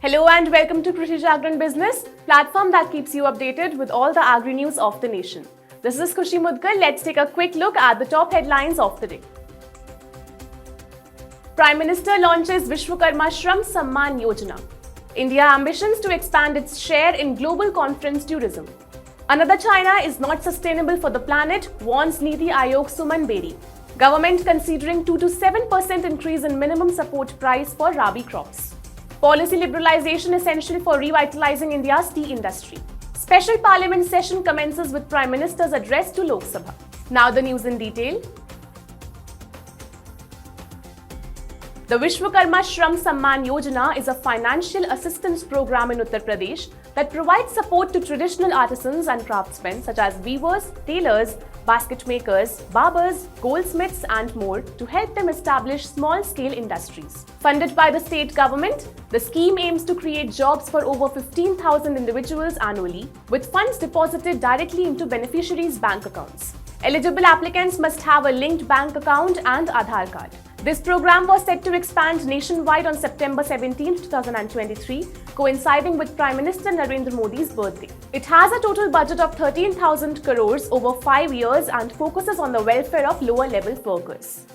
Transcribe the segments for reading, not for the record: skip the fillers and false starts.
Hello and welcome to Krishi Jagran Business, platform that keeps you updated with all the agri-news of the nation. This is Krishi. Let's take a quick look at the top headlines of the day. Prime Minister launches Vishwakarma Shram Samman Yojana. India ambitions to expand its share in global conference tourism. Another China is not sustainable for the planet, warns NITI Aayog Suman Bery. Government considering 2 to 7% increase in minimum support price for Rabi crops. Policy liberalization essential for revitalizing India's tea industry. Special Parliament session commences with Prime Minister's address to Lok Sabha. Now the news in detail. The Vishwakarma Shram Samman Yojana is a financial assistance program in Uttar Pradesh that provides support to traditional artisans and craftsmen such as weavers, tailors, basket makers, barbers, goldsmiths and more to help them establish small-scale industries. Funded by the state government, the scheme aims to create jobs for over 15,000 individuals annually, with funds deposited directly into beneficiaries' bank accounts. Eligible applicants must have a linked bank account and Aadhaar card. This program was set to expand nationwide on September 17, 2023, coinciding with Prime Minister Narendra Modi's birthday. It has a total budget of 13,000 crores over 5 years and focuses on the welfare of lower-level workers.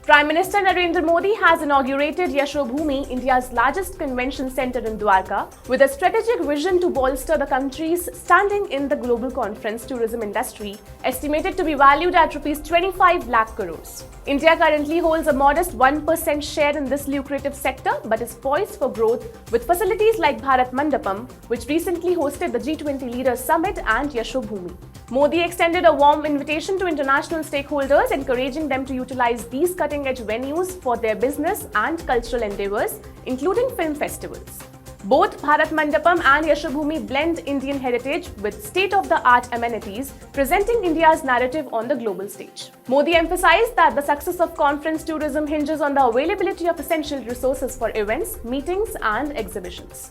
Prime Minister Narendra Modi has inaugurated Yashobhoomi, India's largest convention centre in Dwarka, with a strategic vision to bolster the country's standing in the global conference tourism industry, estimated to be valued at Rs 25 lakh crores. India currently holds a modest 1% share in this lucrative sector but is poised for growth with facilities like Bharat Mandapam, which recently hosted the G20 Leaders Summit, and Yashobhoomi. Modi extended a warm invitation to international stakeholders, encouraging them to utilize these cutting-edge venues for their business and cultural endeavors, including film festivals. Both Bharat Mandapam and Yashobhoomi blend Indian heritage with state-of-the-art amenities, presenting India's narrative on the global stage. Modi emphasized that the success of conference tourism hinges on the availability of essential resources for events, meetings, and exhibitions.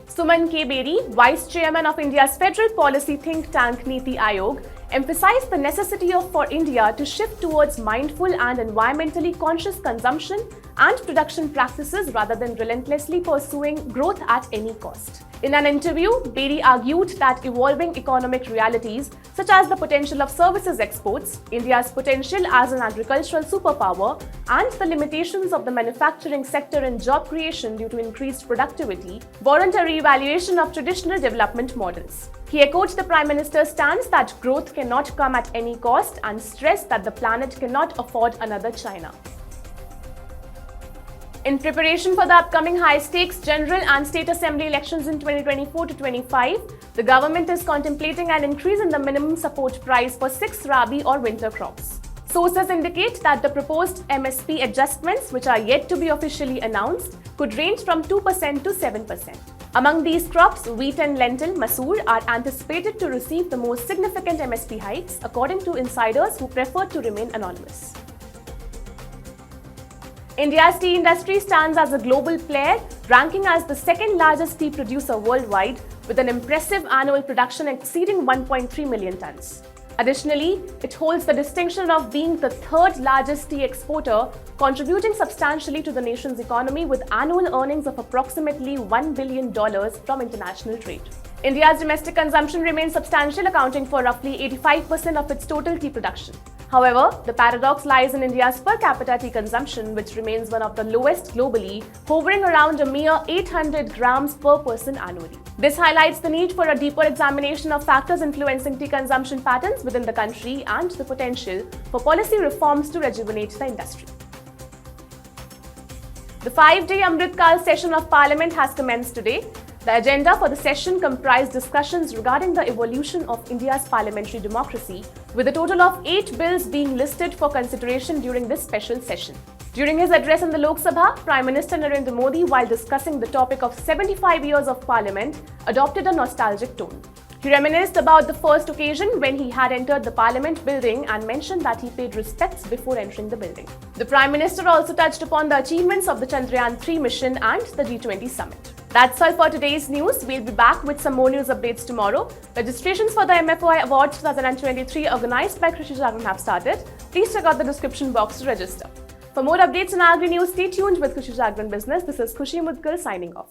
Suman Bery, Vice Chairman of India's federal policy think tank NITI Aayog, emphasized the necessity for India to shift towards mindful and environmentally conscious consumption and production practices rather than relentlessly pursuing growth at any cost. In an interview, Bery argued that evolving economic realities, such as the potential of services exports, India's potential as an agricultural superpower, and the limitations of the manufacturing sector in job creation due to increased productivity, warrant a re-evaluation of traditional development models. He echoed the Prime Minister's stance that growth cannot come at any cost and stressed that the planet cannot afford another China. In preparation for the upcoming high-stakes general and state assembly elections in 2024-25, the government is contemplating an increase in the minimum support price for 6 Rabi or winter crops. Sources indicate that the proposed MSP adjustments, which are yet to be officially announced, could range from 2% to 7%. Among these crops, wheat and lentil masoor are anticipated to receive the most significant MSP hikes, according to insiders who prefer to remain anonymous. India's tea industry stands as a global player, ranking as the second largest tea producer worldwide, with an impressive annual production exceeding 1.3 million tons. Additionally, it holds the distinction of being the third largest tea exporter, contributing substantially to the nation's economy with annual earnings of approximately $1 billion from international trade. India's domestic consumption remains substantial, accounting for roughly 85% of its total tea production. However, the paradox lies in India's per capita tea consumption, which remains one of the lowest globally, hovering around a mere 800 grams per person annually. This highlights the need for a deeper examination of factors influencing tea consumption patterns within the country and the potential for policy reforms to rejuvenate the industry. The 5-day Amritkal session of Parliament has commenced today. The agenda for the session comprised discussions regarding the evolution of India's parliamentary democracy, with a total of 8 bills being listed for consideration during this special session. During his address in the Lok Sabha, Prime Minister Narendra Modi, while discussing the topic of 75 years of Parliament, adopted a nostalgic tone. He reminisced about the first occasion when he had entered the Parliament building and mentioned that he paid respects before entering the building. The Prime Minister also touched upon the achievements of the Chandrayaan-3 mission and the G20 summit. That's all for today's news. We'll be back with some more news updates tomorrow. Registrations for the MFOI Awards 2023 organized by Krishi Jagran have started. Please check out the description box to register. For more updates on agri news, stay tuned with Krishi Jagran Business. This is Krishi signing off.